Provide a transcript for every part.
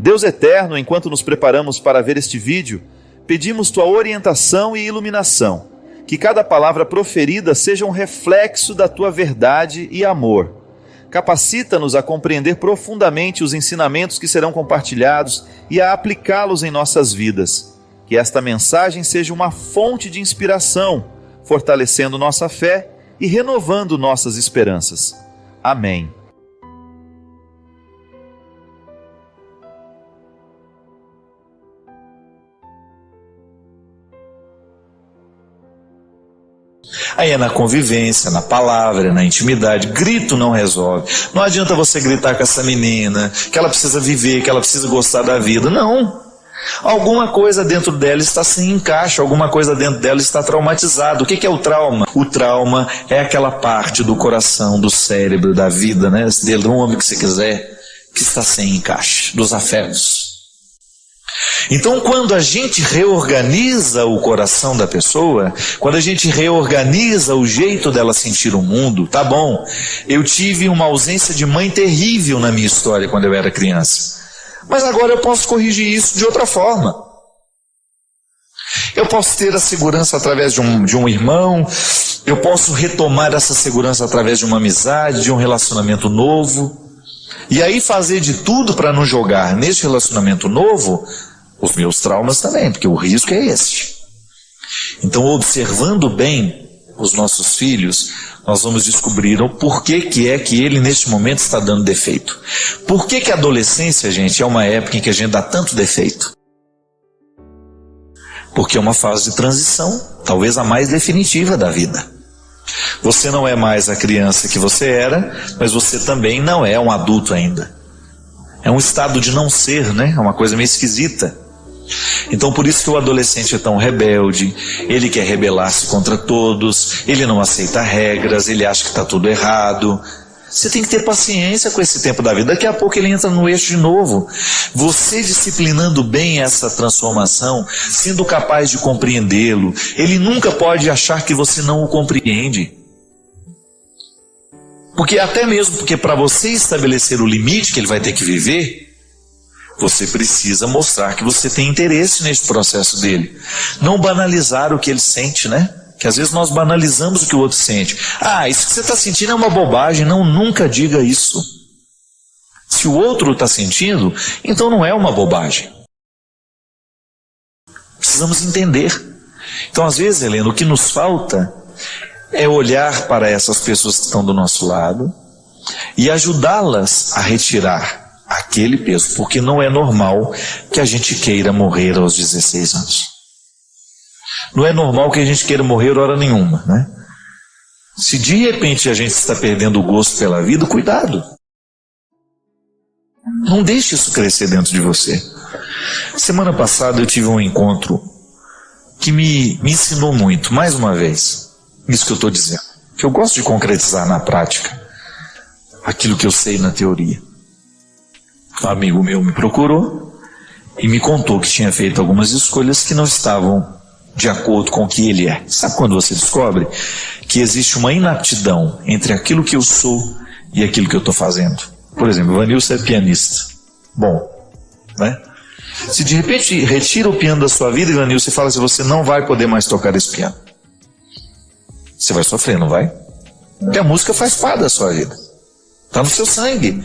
Deus eterno, enquanto nos preparamos para ver este vídeo, pedimos tua orientação e iluminação, que cada palavra proferida seja um reflexo da tua verdade e amor. Capacita-nos a compreender profundamente os ensinamentos que serão compartilhados e a aplicá-los em nossas vidas. Que esta mensagem seja uma fonte de inspiração, fortalecendo nossa fé e renovando nossas esperanças. Amém. Aí é na convivência, na palavra, na intimidade. Grito não resolve. Não adianta você gritar com essa menina, que ela precisa viver, que ela precisa gostar da vida. Não. Alguma coisa dentro dela está sem encaixe, alguma coisa dentro dela está traumatizada. O que é o trauma? O trauma é aquela parte do coração, do cérebro, da vida, né? Do homem que você quiser, que está sem encaixe, dos afetos. Então, quando a gente reorganiza o coração da pessoa, quando a gente reorganiza o jeito dela sentir o mundo, tá bom, eu tive uma ausência de mãe terrível na minha história quando eu era criança, mas agora eu posso corrigir isso de outra forma. Eu posso ter a segurança através de um irmão, eu posso retomar essa segurança através de uma amizade, de um relacionamento novo, e aí fazer de tudo para não jogar nesse relacionamento novo os meus traumas também, porque o risco é esse. Então, observando bem os nossos filhos, nós vamos descobrir o porquê que é que ele neste momento está dando defeito. Por que a adolescência, gente, é uma época em que a gente dá tanto defeito? Porque é uma fase de transição, talvez a mais definitiva da vida. Você não é mais a criança que você era, mas você também não é um adulto ainda. É um estado de não ser, né? É uma coisa meio esquisita. Então por isso que o adolescente é tão rebelde, ele quer rebelar-se contra todos, ele não aceita regras, ele acha que está tudo errado. Você tem que ter paciência com esse tempo da vida, daqui a pouco ele entra no eixo de novo. Você disciplinando bem essa transformação, sendo capaz de compreendê-lo, ele nunca pode achar que você não o compreende. Porque até mesmo porque para você estabelecer o limite que ele vai ter que viver, você precisa mostrar que você tem interesse nesse processo dele. Não banalizar o que ele sente, né? Que às vezes nós banalizamos o que o outro sente. Ah, isso que você está sentindo é uma bobagem. Não, nunca diga isso. Se o outro está sentindo, então não é uma bobagem. Precisamos entender. Então às vezes, Helena, o que nos falta é olhar para essas pessoas que estão do nosso lado e ajudá-las a retirar aquele peso, porque não é normal que a gente queira morrer aos 16 anos. Não é normal que a gente queira morrer hora nenhuma, né? Se de repente a gente está perdendo o gosto pela vida, cuidado. Não deixe isso crescer dentro de você. Semana passada eu tive um encontro que me ensinou muito, mais uma vez, isso que eu estou dizendo. Que eu gosto de concretizar na prática aquilo que eu sei na teoria. Um amigo meu me procurou e me contou que tinha feito algumas escolhas que não estavam de acordo com o que ele é. Sabe quando você descobre que existe uma inaptidão entre aquilo que eu sou e aquilo que eu estou fazendo? Por exemplo, Vanilson é pianista. Bom, né? Se de repente retira o piano da sua vida, Vanilson, e fala assim, você não vai poder mais tocar esse piano. Você vai sofrer, não vai? Porque a música faz parte da sua vida. Está no seu sangue.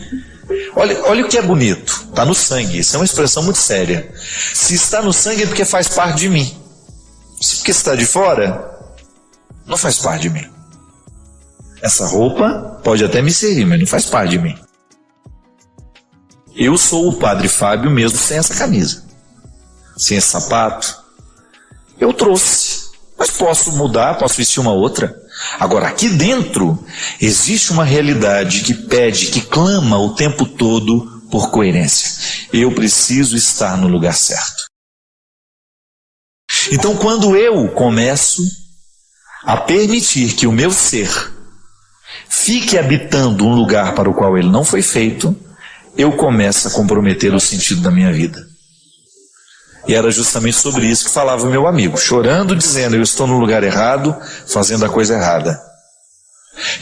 Olha o que é bonito, está no sangue, isso é uma expressão muito séria. Se está no sangue é porque faz parte de mim. Se porque está de fora, não faz parte de mim. Essa roupa pode até me servir, mas não faz parte de mim. Eu sou o Padre Fábio mesmo sem essa camisa, sem esse sapato. Eu trouxe, mas posso mudar, posso vestir uma outra. Agora, aqui dentro, existe uma realidade que pede, que clama o tempo todo por coerência. Eu preciso estar no lugar certo. Então, quando eu começo a permitir que o meu ser fique habitando um lugar para o qual ele não foi feito, eu começo a comprometer o sentido da minha vida. E era justamente sobre isso que falava meu amigo, chorando, dizendo, eu estou no lugar errado, fazendo a coisa errada.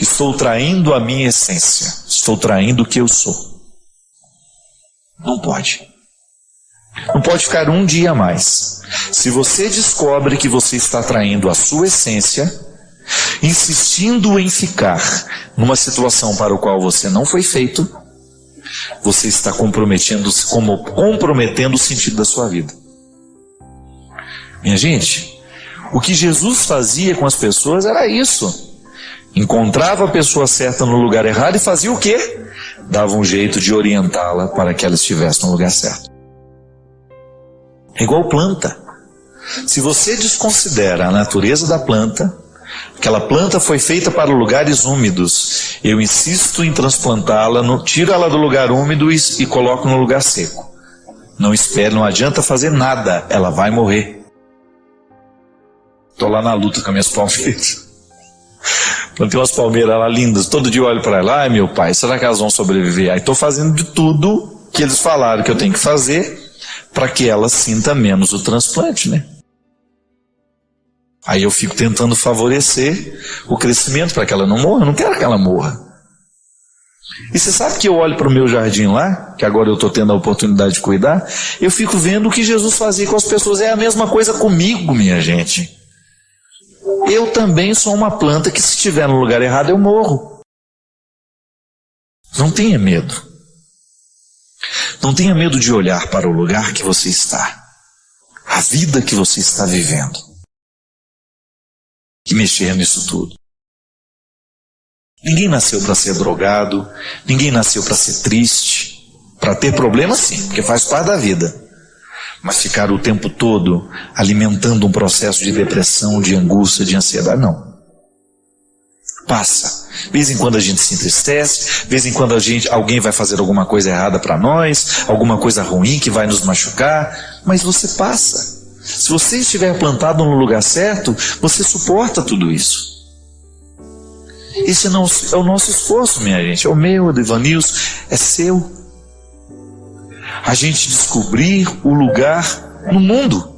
Estou traindo a minha essência, estou traindo o que eu sou. Não pode. Não pode ficar um dia a mais. Se você descobre que você está traindo a sua essência, insistindo em ficar numa situação para a qual você não foi feito, você está comprometendo o sentido da sua vida. Minha gente, o que Jesus fazia com as pessoas era isso. Encontrava a pessoa certa no lugar errado e fazia o quê? Dava um jeito de orientá-la para que ela estivesse no lugar certo. É igual planta. Se você desconsidera a natureza da planta, aquela planta foi feita para lugares úmidos, eu insisto em transplantá-la, tiro ela do lugar úmido e coloco no lugar seco. Não espere, não adianta fazer nada, ela vai morrer. Estou lá na luta com as minhas palmeiras. Plantei umas palmeiras lá lindas, todo dia eu olho para ela, ai meu pai, será que elas vão sobreviver? Aí estou fazendo de tudo que eles falaram que eu tenho que fazer para que ela sinta menos o transplante, né? Aí eu fico tentando favorecer o crescimento para que ela não morra, eu não quero que ela morra. E você sabe que eu olho para o meu jardim lá, que agora eu estou tendo a oportunidade de cuidar, eu fico vendo o que Jesus fazia com as pessoas, é a mesma coisa comigo, minha gente. Eu também sou uma planta que, se estiver no lugar errado, eu morro. Não tenha medo. Não tenha medo de olhar para o lugar que você está, a vida que você está vivendo, e mexer nisso tudo. Ninguém nasceu para ser drogado, ninguém nasceu para ser triste, para ter problemas sim, porque faz parte da vida. Mas ficar o tempo todo alimentando um processo de depressão, de angústia, de ansiedade, não. Passa. De vez em quando a gente se entristece, de vez em quando alguém vai fazer alguma coisa errada para nós, alguma coisa ruim que vai nos machucar, mas você passa. Se você estiver plantado no lugar certo, você suporta tudo isso. Esse não é o nosso esforço, minha gente, é o meu, é do Ivanilson, é seu. A gente descobrir o lugar no mundo,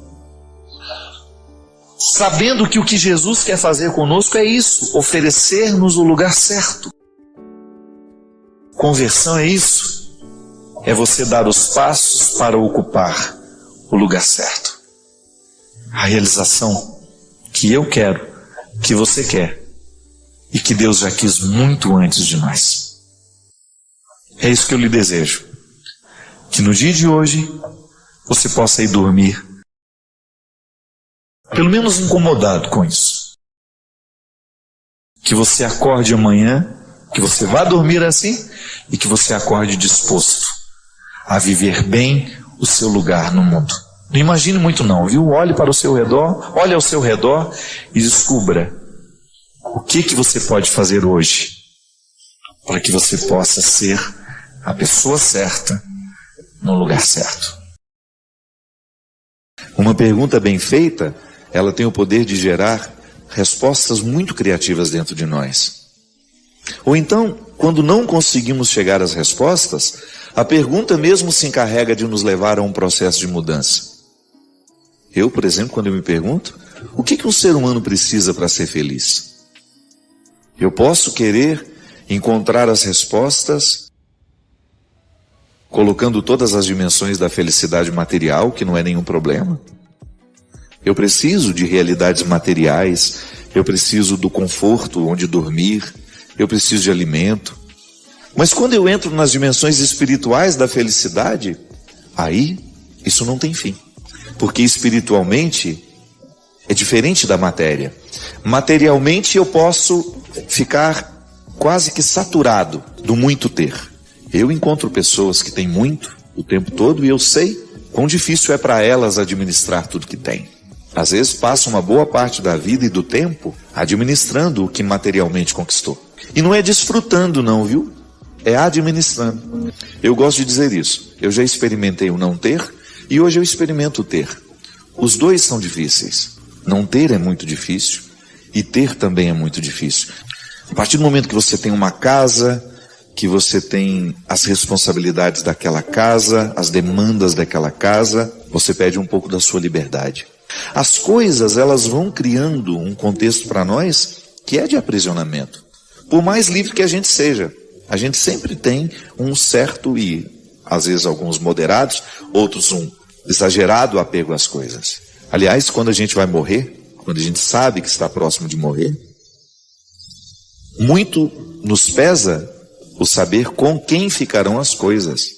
sabendo que o que Jesus quer fazer conosco é isso, oferecer-nos o lugar certo. Conversão é isso, é você dar os passos para ocupar o lugar certo. A realização que eu quero, que você quer, e que Deus já quis muito antes de nós. É isso que eu lhe desejo. Que no dia de hoje você possa ir dormir, pelo menos incomodado com isso. Que você acorde amanhã, que você vá dormir assim, e que você acorde disposto a viver bem o seu lugar no mundo. Não imagine muito não, viu? Olhe para o seu redor, olhe ao seu redor e descubra o que você pode fazer hoje para que você possa ser a pessoa certa no lugar certo. Uma pergunta bem feita, ela tem o poder de gerar respostas muito criativas dentro de nós. Ou então, quando não conseguimos chegar às respostas, a pergunta mesmo se encarrega de nos levar a um processo de mudança. Eu, por exemplo, quando eu me pergunto, o que um ser humano precisa para ser feliz? Eu posso querer encontrar as respostas colocando todas as dimensões da felicidade material, que não é nenhum problema. Eu preciso de realidades materiais, eu preciso do conforto onde dormir, eu preciso de alimento. Mas quando eu entro nas dimensões espirituais da felicidade, aí isso não tem fim. Porque espiritualmente é diferente da matéria. Materialmente eu posso ficar quase que saturado do muito ter. Eu encontro pessoas que têm muito o tempo todo e eu sei quão difícil é para elas administrar tudo que têm. Às vezes passa uma boa parte da vida e do tempo administrando o que materialmente conquistou. E não é desfrutando não, viu? É administrando. Eu gosto de dizer isso. Eu já experimentei o não ter e hoje eu experimento o ter. Os dois são difíceis. Não ter é muito difícil e ter também é muito difícil. A partir do momento que você tem uma casa, que você tem as responsabilidades daquela casa, as demandas daquela casa, você perde um pouco da sua liberdade. As coisas, elas vão criando um contexto para nós que é de aprisionamento. Por mais livre que a gente seja, a gente sempre tem um certo e, às vezes alguns moderados, outros um exagerado apego às coisas. Aliás, quando a gente vai morrer, quando a gente sabe que está próximo de morrer, muito nos pesa o saber com quem ficarão as coisas.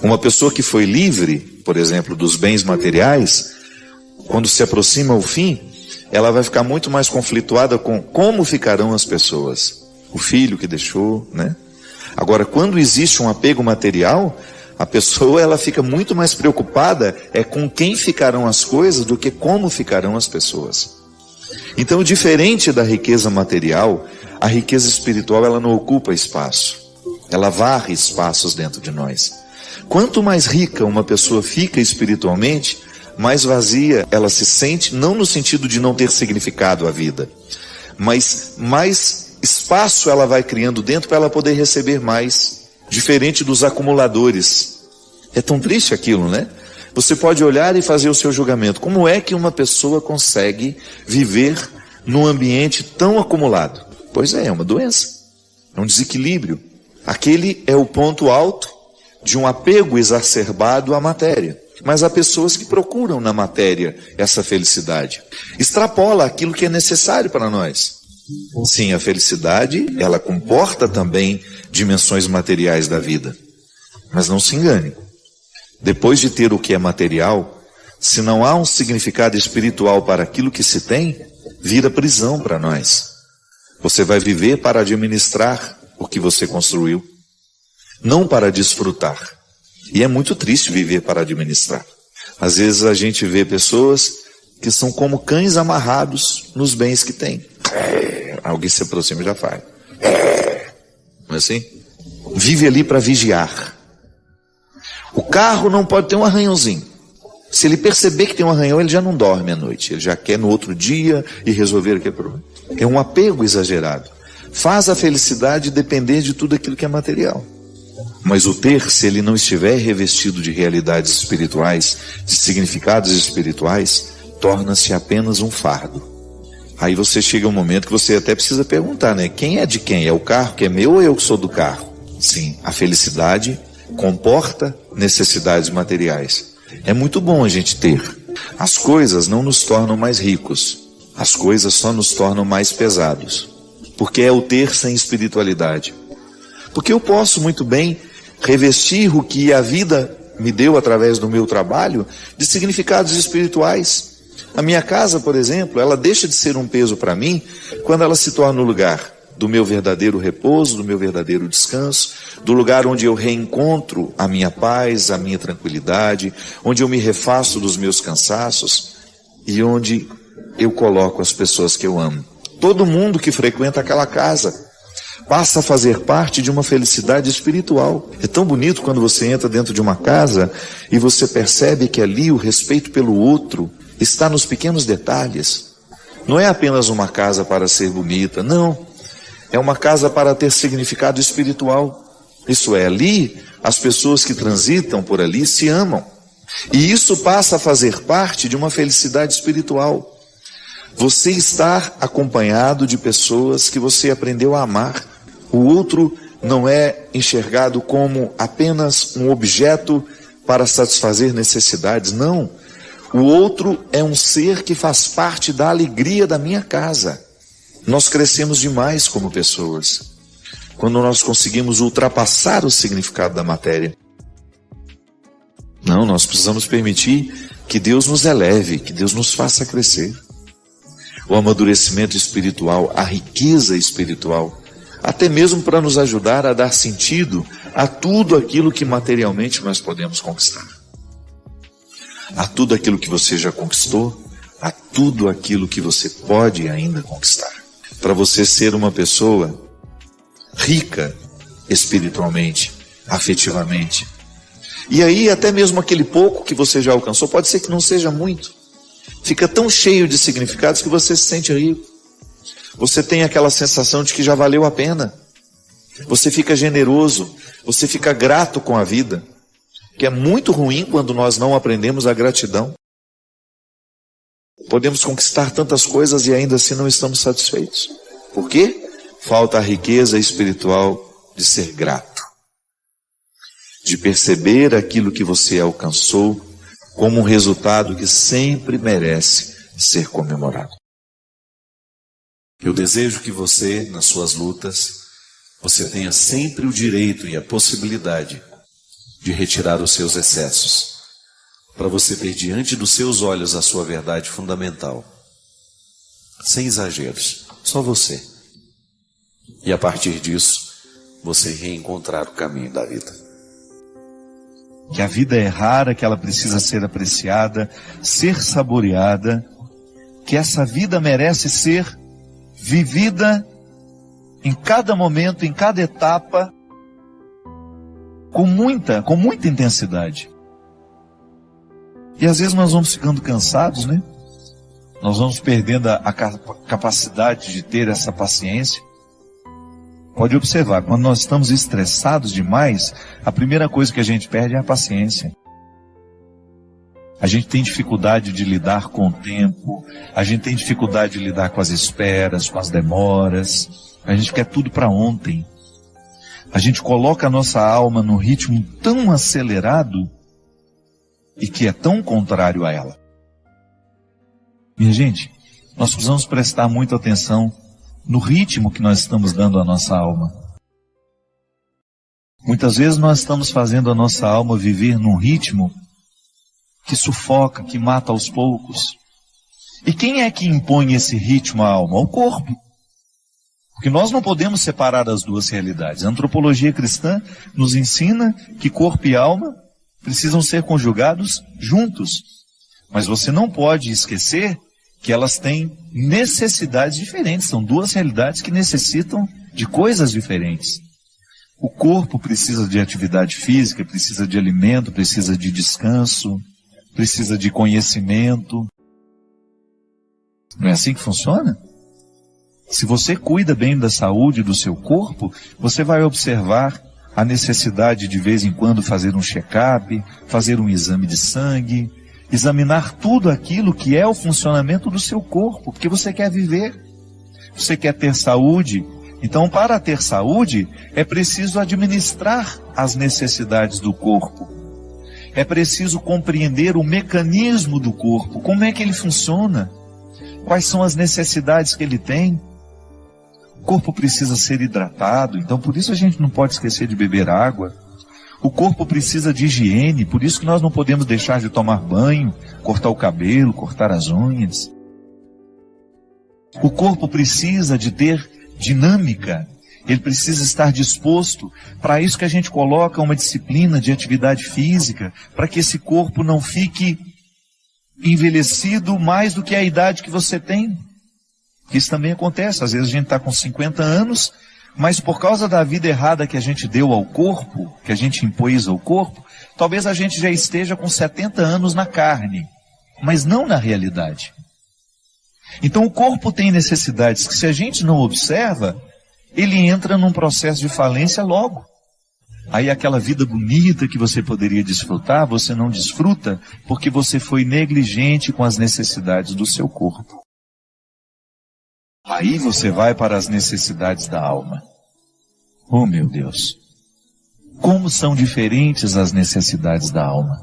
Uma pessoa que foi livre, por exemplo, dos bens materiais, quando se aproxima o fim, ela vai ficar muito mais conflituada com como ficarão as pessoas. O filho que deixou, né? Agora, quando existe um apego material, a pessoa ela fica muito mais preocupada com quem ficarão as coisas do que como ficarão as pessoas. Então, diferente da riqueza material, a riqueza espiritual ela não ocupa espaço. Ela varre espaços dentro de nós. Quanto mais rica uma pessoa fica espiritualmente, mais vazia ela se sente, não no sentido de não ter significado a vida, mas mais espaço ela vai criando dentro para ela poder receber mais, diferente dos acumuladores. É tão triste aquilo, né? Você pode olhar e fazer o seu julgamento. Como é que uma pessoa consegue viver num ambiente tão acumulado? Pois é uma doença, é um desequilíbrio. Aquele é o ponto alto de um apego exacerbado à matéria. Mas há pessoas que procuram na matéria essa felicidade. Extrapola aquilo que é necessário para nós. Sim, a felicidade, ela comporta também dimensões materiais da vida. Mas não se engane. Depois de ter o que é material, se não há um significado espiritual para aquilo que se tem, vira prisão para nós. Você vai viver para administrar o que você construiu, não para desfrutar. E é muito triste viver para administrar. Às vezes a gente vê pessoas que são como cães amarrados nos bens que têm. Alguém se aproxima e já faz. Não é assim? Vive ali para vigiar. O carro não pode ter um arranhãozinho. Se ele perceber que tem um arranhão, ele já não dorme à noite. Ele já quer no outro dia e resolver aquele problema. É um apego exagerado. Faz a felicidade depender de tudo aquilo que é material. Mas o ter, se ele não estiver revestido de realidades espirituais, de significados espirituais, torna-se apenas um fardo. Aí você chega um momento que você até precisa perguntar, né? Quem é de quem? É o carro que é meu ou eu que sou do carro? Sim, a felicidade comporta necessidades materiais. É muito bom a gente ter. As coisas não nos tornam mais ricos. As coisas só nos tornam mais pesados. Porque é o ter sem espiritualidade. Porque eu posso muito bem revestir o que a vida me deu através do meu trabalho de significados espirituais. A minha casa, por exemplo, ela deixa de ser um peso para mim quando ela se torna o lugar do meu verdadeiro repouso, do meu verdadeiro descanso, do lugar onde eu reencontro a minha paz, a minha tranquilidade, onde eu me refaço dos meus cansaços e onde eu coloco as pessoas que eu amo. Todo mundo que frequenta aquela casa passa a fazer parte de uma felicidade espiritual. É tão bonito quando você entra dentro de uma casa e você percebe que ali o respeito pelo outro está nos pequenos detalhes. Não é apenas uma casa para ser bonita, não. É uma casa para ter significado espiritual. Isso é, ali as pessoas que transitam por ali se amam. E isso passa a fazer parte de uma felicidade espiritual. Você está acompanhado de pessoas que você aprendeu a amar. O outro não é enxergado como apenas um objeto para satisfazer necessidades, não. O outro é um ser que faz parte da alegria da minha casa. Nós crescemos demais como pessoas, quando nós conseguimos ultrapassar o significado da matéria. Não, nós precisamos permitir que Deus nos eleve, que Deus nos faça crescer. O amadurecimento espiritual, a riqueza espiritual, até mesmo para nos ajudar a dar sentido a tudo aquilo que materialmente nós podemos conquistar. A tudo aquilo que você já conquistou, a tudo aquilo que você pode ainda conquistar. Para você ser uma pessoa rica espiritualmente, afetivamente. E aí até mesmo aquele pouco que você já alcançou, pode ser que não seja muito. Fica tão cheio de significados que você se sente rico. Você tem aquela sensação de que já valeu a pena. Você fica generoso, você fica grato com a vida. Que é muito ruim quando nós não aprendemos a gratidão. Podemos conquistar tantas coisas e ainda assim não estamos satisfeitos. Por quê? Falta a riqueza espiritual de ser grato. De perceber aquilo que você alcançou como um resultado que sempre merece ser comemorado. Eu desejo que você, nas suas lutas, você tenha sempre o direito e a possibilidade de retirar os seus excessos, para você ter diante dos seus olhos a sua verdade fundamental, sem exageros, só você. E a partir disso, você reencontrar o caminho da vida. Que a vida é rara, que ela precisa ser apreciada, ser saboreada, que essa vida merece ser vivida em cada momento, em cada etapa, com muita intensidade. E às vezes nós vamos ficando cansados, né? Nós vamos perdendo a capacidade de ter essa paciência. Pode observar, quando nós estamos estressados demais, a primeira coisa que a gente perde é a paciência. A gente tem dificuldade de lidar com o tempo, a gente tem dificuldade de lidar com as esperas, com as demoras, a gente quer tudo para ontem. A gente coloca a nossa alma num ritmo tão acelerado e que é tão contrário a ela. Minha gente, nós precisamos prestar muita atenção no ritmo que nós estamos dando à nossa alma. Muitas vezes nós estamos fazendo a nossa alma viver num ritmo que sufoca, que mata aos poucos. E quem é que impõe esse ritmo à alma? O corpo. Porque nós não podemos separar as duas realidades. A antropologia cristã nos ensina que corpo e alma precisam ser conjugados juntos. Mas você não pode esquecer que elas têm necessidades diferentes. São duas realidades que necessitam de coisas diferentes. O corpo precisa de atividade física, precisa de alimento, precisa de descanso, precisa de conhecimento. Não é assim que funciona? Se você cuida bem da saúde do seu corpo, você vai observar a necessidade de vez em quando fazer um check-up, fazer um exame de sangue, examinar tudo aquilo que é o funcionamento do seu corpo, porque você quer viver, você quer ter saúde. Então, para ter saúde, é preciso administrar as necessidades do corpo. É preciso compreender o mecanismo do corpo, como é que ele funciona, quais são as necessidades que ele tem. O corpo precisa ser hidratado, então por isso a gente não pode esquecer de beber água. O corpo precisa de higiene, por isso que nós não podemos deixar de tomar banho, cortar o cabelo, cortar as unhas. O corpo precisa de ter dinâmica, ele precisa estar disposto. Para isso que a gente coloca uma disciplina de atividade física, para que esse corpo não fique envelhecido mais do que a idade que você tem. Isso também acontece, às vezes a gente está com 50 anos, mas por causa da vida errada que a gente deu ao corpo, que a gente impôs ao corpo, talvez a gente já esteja com 70 anos na carne, mas não na realidade. Então o corpo tem necessidades que, se a gente não observa, ele entra num processo de falência logo. Aí aquela vida bonita que você poderia desfrutar, você não desfruta porque você foi negligente com as necessidades do seu corpo. Aí você vai para as necessidades da alma. Oh, meu Deus! Como são diferentes as necessidades da alma.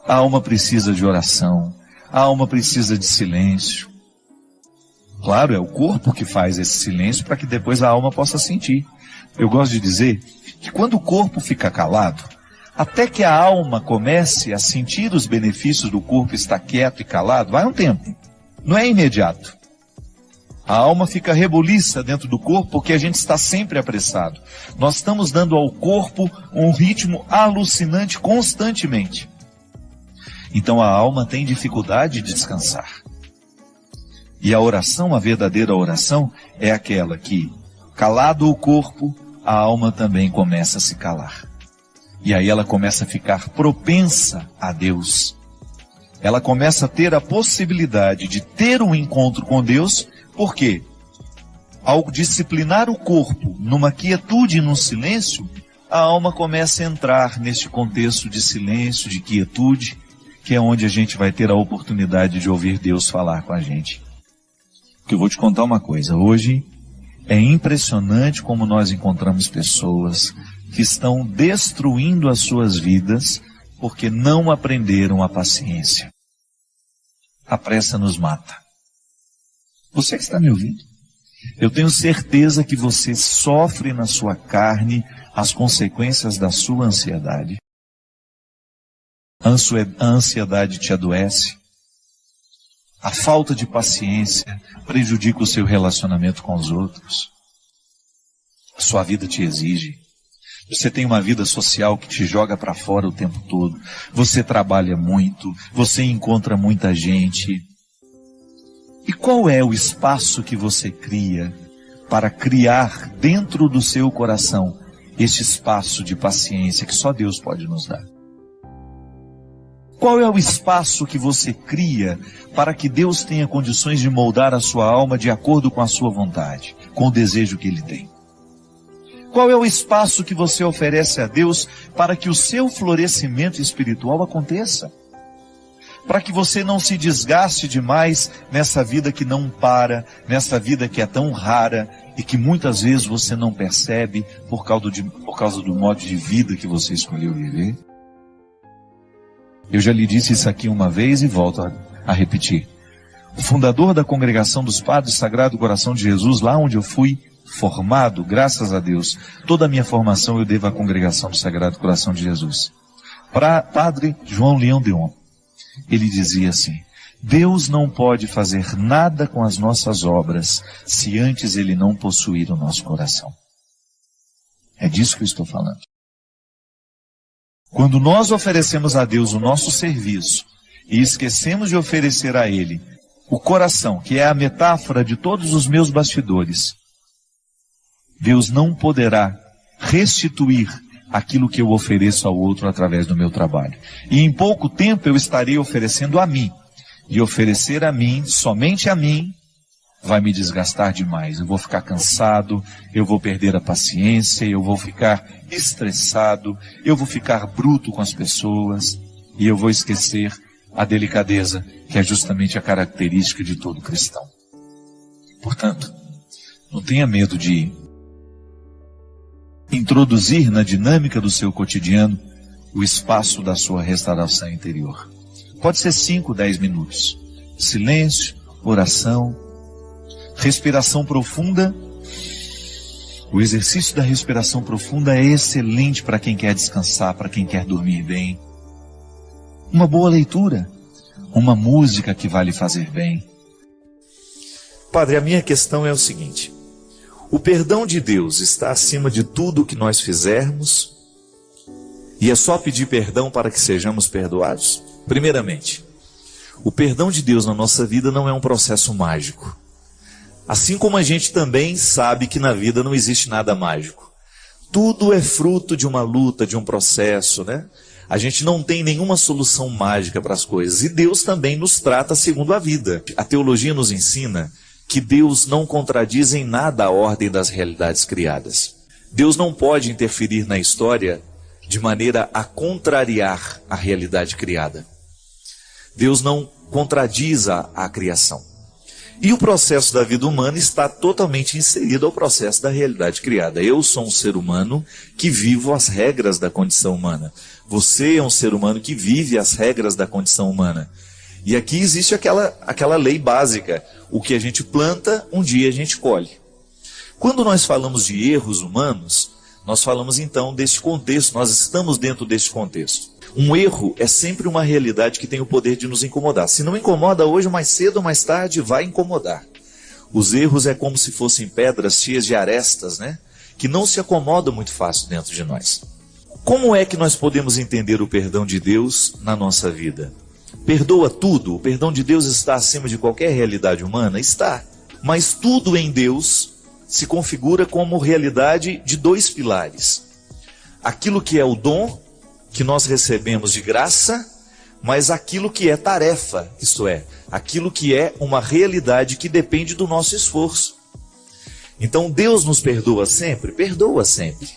A alma precisa de oração, a alma precisa de silêncio. Claro, é o corpo que faz esse silêncio para que depois a alma possa sentir. Eu gosto de dizer que quando o corpo fica calado, até que a alma comece a sentir os benefícios do corpo estar quieto e calado, vai um tempo. Não é imediato. A alma fica rebuliça dentro do corpo porque a gente está sempre apressado. Nós estamos dando ao corpo um ritmo alucinante constantemente. Então a alma tem dificuldade de descansar. E a oração, a verdadeira oração, é aquela que, calado o corpo, a alma também começa a se calar. E aí ela começa a ficar propensa a Deus. Ela começa a ter a possibilidade de ter um encontro com Deus. Por quê? Ao disciplinar o corpo numa quietude e num silêncio, a alma começa a entrar neste contexto de silêncio, de quietude, que é onde a gente vai ter a oportunidade de ouvir Deus falar com a gente. Porque eu vou te contar uma coisa, hoje é impressionante como nós encontramos pessoas que estão destruindo as suas vidas porque não aprenderam a paciência. A pressa nos mata. Você que está me ouvindo? Eu tenho certeza que você sofre na sua carne as consequências da sua ansiedade. A ansiedade te adoece. A falta de paciência prejudica o seu relacionamento com os outros. A sua vida te exige. Você tem uma vida social que te joga para fora o tempo todo. Você trabalha muito. Você encontra muita gente. E qual é o espaço que você cria para criar dentro do seu coração este espaço de paciência que só Deus pode nos dar? Qual é o espaço que você cria para que Deus tenha condições de moldar a sua alma de acordo com a sua vontade, com o desejo que Ele tem? Qual é o espaço que você oferece a Deus para que o seu florescimento espiritual aconteça? Para que você não se desgaste demais nessa vida que não para, nessa vida que é tão rara e que muitas vezes você não percebe por causa do modo de vida que você escolheu viver? Eu já lhe disse isso aqui uma vez e volto a repetir. O fundador da Congregação dos Padres Sagrado Coração de Jesus, lá onde eu fui formado, graças a Deus, toda a minha formação eu devo à Congregação do Sagrado Coração de Jesus. Para Padre João Leão Deon, ele dizia assim: Deus não pode fazer nada com as nossas obras se antes Ele não possuir o nosso coração. É disso que eu estou falando. Quando nós oferecemos a Deus o nosso serviço e esquecemos de oferecer a Ele o coração, que é a metáfora de todos os meus bastidores, Deus não poderá restituir aquilo que eu ofereço ao outro através do meu trabalho. E em pouco tempo eu estarei oferecendo a mim. E oferecer a mim, somente a mim, vai me desgastar demais. Eu vou ficar cansado, eu vou perder a paciência, eu vou ficar estressado, eu vou ficar bruto com as pessoas e eu vou esquecer a delicadeza, que é justamente a característica de todo cristão. Portanto, não tenha medo de introduzir na dinâmica do seu cotidiano o espaço da sua restauração interior. Pode ser 5, 10 minutos. Silêncio, oração, respiração profunda. O exercício da respiração profunda é excelente para quem quer descansar, para quem quer dormir bem. Uma boa leitura, uma música que vai lhe fazer bem. Padre, a minha questão é o seguinte: o perdão de Deus está acima de tudo o que nós fizermos e é só pedir perdão para que sejamos perdoados? Primeiramente, o perdão de Deus na nossa vida não é um processo mágico. Assim como a gente também sabe que na vida não existe nada mágico. Tudo é fruto de uma luta, de um processo, né? A gente não tem nenhuma solução mágica para as coisas. E Deus também nos trata segundo a vida. A teologia nos ensina que Deus não contradiz em nada a ordem das realidades criadas. Deus não pode interferir na história de maneira a contrariar a realidade criada. Deus não contradiz a criação. E o processo da vida humana está totalmente inserido ao processo da realidade criada. Eu sou um ser humano que vivo as regras da condição humana. Você é um ser humano que vive as regras da condição humana. E aqui existe aquela lei básica. O que a gente planta, um dia a gente colhe. Quando nós falamos de erros humanos, nós falamos então deste contexto, nós estamos dentro deste contexto. Um erro é sempre uma realidade que tem o poder de nos incomodar. Se não incomoda hoje, mais cedo ou mais tarde vai incomodar. Os erros é como se fossem pedras cheias de arestas, né? Que não se acomodam muito fácil dentro de nós. Como é que nós podemos entender o perdão de Deus na nossa vida? Perdoa tudo? O perdão de Deus está acima de qualquer realidade humana? Está. Mas tudo em Deus se configura como realidade de dois pilares. Aquilo que é o dom que nós recebemos de graça, mas aquilo que é tarefa, isto é, aquilo que é uma realidade que depende do nosso esforço. Então Deus nos perdoa sempre? Perdoa sempre.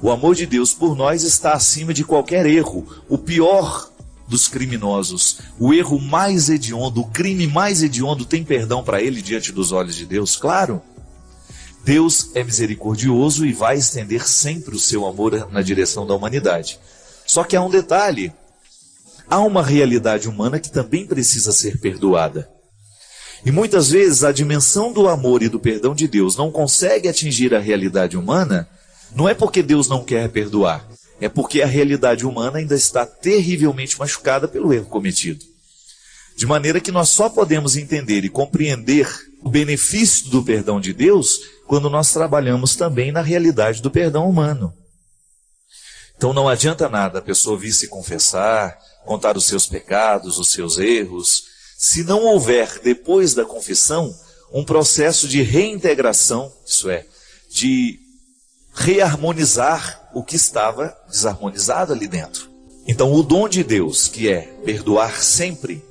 O amor de Deus por nós está acima de qualquer erro. O pior dos criminosos, o erro mais hediondo, o crime mais hediondo tem perdão para ele diante dos olhos de Deus? Claro. Deus é misericordioso e vai estender sempre o seu amor na direção da humanidade. Só que há um detalhe, há uma realidade humana que também precisa ser perdoada. E muitas vezes a dimensão do amor e do perdão de Deus não consegue atingir a realidade humana, não é porque Deus não quer perdoar, é porque a realidade humana ainda está terrivelmente machucada pelo erro cometido. De maneira que nós só podemos entender e compreender o benefício do perdão de Deus quando nós trabalhamos também na realidade do perdão humano. Então não adianta nada a pessoa vir se confessar, contar os seus pecados, os seus erros, se não houver, depois da confissão, um processo de reintegração, isso é, de reharmonizar o que estava desarmonizado ali dentro. Então o dom de Deus, que é perdoar sempre,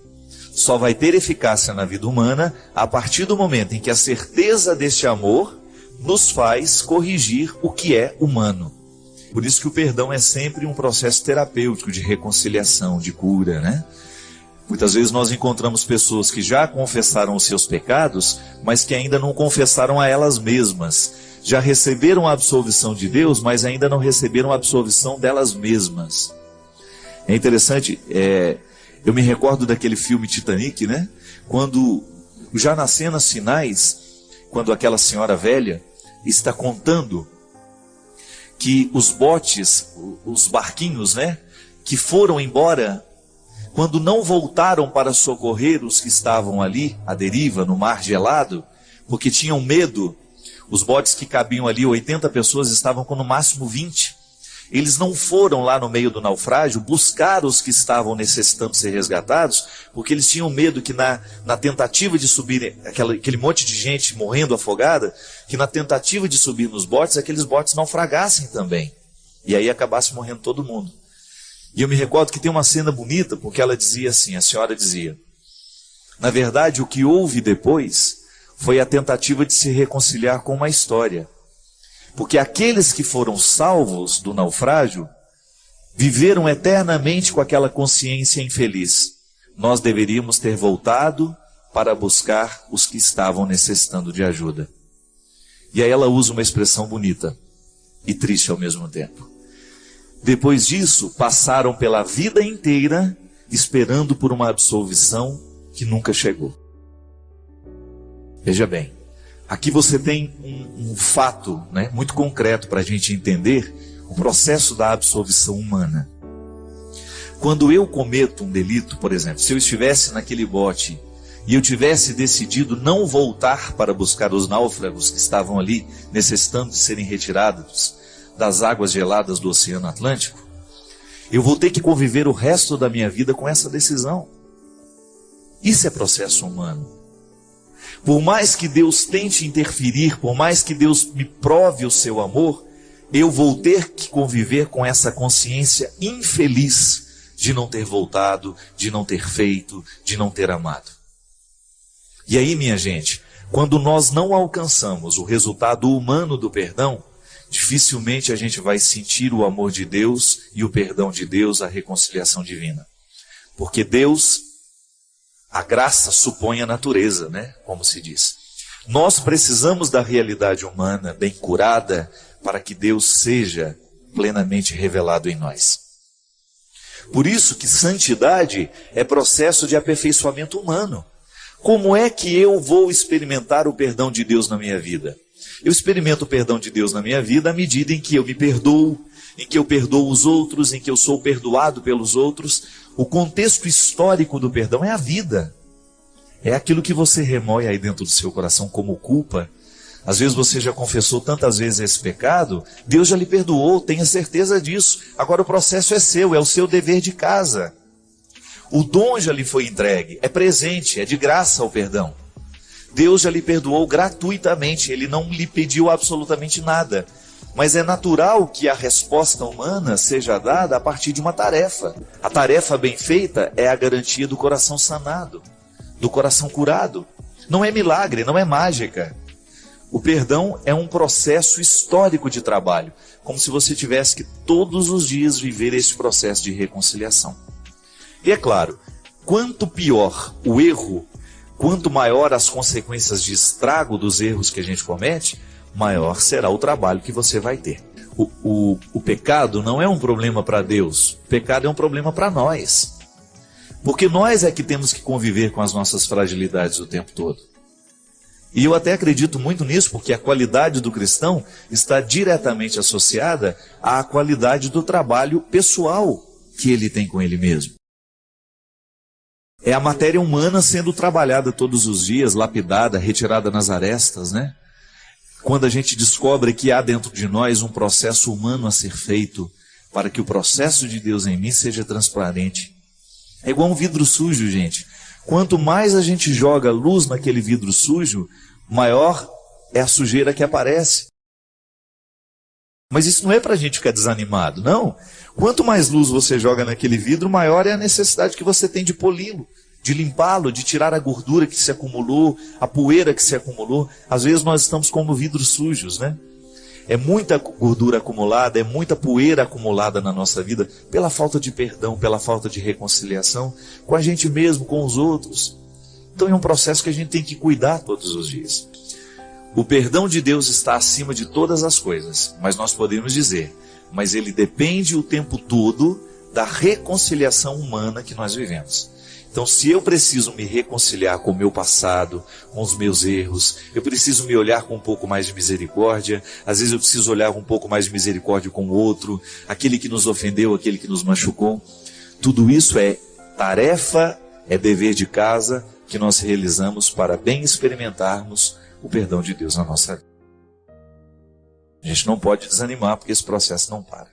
só vai ter eficácia na vida humana a partir do momento em que a certeza deste amor nos faz corrigir o que é humano. Por isso que o perdão é sempre um processo terapêutico de reconciliação, de cura, né? Muitas vezes nós encontramos pessoas que já confessaram os seus pecados, mas que ainda não confessaram a elas mesmas. Já receberam a absolvição de Deus, mas ainda não receberam a absolvição delas mesmas. É interessante, eu me recordo daquele filme Titanic, né? Quando, já nas cenas finais, quando aquela senhora velha está contando que os botes, os barquinhos, né, que foram embora, quando não voltaram para socorrer os que estavam ali, à deriva, no mar gelado, porque tinham medo, os botes que cabiam ali, 80 pessoas, estavam com no máximo 20. Eles não foram lá no meio do naufrágio buscar os que estavam necessitando ser resgatados, porque eles tinham medo que na tentativa de subir, aquele monte de gente morrendo afogada, que na tentativa de subir nos botes, aqueles botes naufragassem também. E aí acabasse morrendo todo mundo. E eu me recordo que tem uma cena bonita, porque ela dizia assim, a senhora dizia, na verdade o que houve depois foi a tentativa de se reconciliar com uma história. Porque aqueles que foram salvos do naufrágio viveram eternamente com aquela consciência infeliz. Nós deveríamos ter voltado para buscar os que estavam necessitando de ajuda. E aí ela usa uma expressão bonita e triste ao mesmo tempo. Depois disso, passaram pela vida inteira esperando por uma absolvição que nunca chegou. Veja bem. Aqui você tem um fato, né, muito concreto para a gente entender o processo da absolvição humana. Quando eu cometo um delito, por exemplo, se eu estivesse naquele bote e eu tivesse decidido não voltar para buscar os náufragos que estavam ali necessitando de serem retirados das águas geladas do Oceano Atlântico, eu vou ter que conviver o resto da minha vida com essa decisão. Isso é processo humano. Por mais que Deus tente interferir, por mais que Deus me prove o seu amor, eu vou ter que conviver com essa consciência infeliz de não ter voltado, de não ter feito, de não ter amado. E aí, minha gente, quando nós não alcançamos o resultado humano do perdão, dificilmente a gente vai sentir o amor de Deus e o perdão de Deus, a reconciliação divina. Porque Deus... a graça supõe a natureza, né? Como se diz. Nós precisamos da realidade humana bem curada para que Deus seja plenamente revelado em nós. Por isso que santidade é processo de aperfeiçoamento humano. Como é que eu vou experimentar o perdão de Deus na minha vida? Eu experimento o perdão de Deus na minha vida à medida em que eu me perdoo, em que eu perdoo os outros, em que eu sou perdoado pelos outros. O contexto histórico do perdão é a vida. É aquilo que você remoe aí dentro do seu coração como culpa. Às vezes você já confessou tantas vezes esse pecado, Deus já lhe perdoou, tenha certeza disso. Agora o processo é seu, é o seu dever de casa. O dom já lhe foi entregue, é presente, é de graça o perdão. Deus já lhe perdoou gratuitamente, Ele não lhe pediu absolutamente nada. Mas é natural que a resposta humana seja dada a partir de uma tarefa. A tarefa bem feita é a garantia do coração sanado, do coração curado. Não é milagre, não é mágica. O perdão é um processo histórico de trabalho, como se você tivesse que todos os dias viver esse processo de reconciliação. E é claro, quanto pior o erro, quanto maior as consequências de estrago dos erros que a gente comete, maior será o trabalho que você vai ter. O pecado não é um problema para Deus, o pecado é um problema para nós. Porque nós é que temos que conviver com as nossas fragilidades o tempo todo. E eu até acredito muito nisso, porque a qualidade do cristão está diretamente associada à qualidade do trabalho pessoal que ele tem com ele mesmo. É a matéria humana sendo trabalhada todos os dias, lapidada, retirada nas arestas, né? Quando a gente descobre que há dentro de nós um processo humano a ser feito para que o processo de Deus em mim seja transparente. É igual um vidro sujo, gente. Quanto mais a gente joga luz naquele vidro sujo, maior é a sujeira que aparece. Mas isso não é para a gente ficar desanimado, não. Quanto mais luz você joga naquele vidro, maior é a necessidade que você tem de poli-lo, de limpá-lo, de tirar a gordura que se acumulou, a poeira que se acumulou. Às vezes nós estamos como vidros sujos, né? É muita gordura acumulada, é muita poeira acumulada na nossa vida pela falta de perdão, pela falta de reconciliação com a gente mesmo, com os outros. Então é um processo que a gente tem que cuidar todos os dias. O perdão de Deus está acima de todas as coisas, mas nós podemos dizer, mas ele depende o tempo todo da reconciliação humana que nós vivemos. Então, se eu preciso me reconciliar com o meu passado, com os meus erros, eu preciso me olhar com um pouco mais de misericórdia, às vezes eu preciso olhar com um pouco mais de misericórdia com o outro, aquele que nos ofendeu, aquele que nos machucou. Tudo isso é tarefa, é dever de casa que nós realizamos para bem experimentarmos o perdão de Deus na nossa vida. A gente não pode desanimar porque esse processo não para.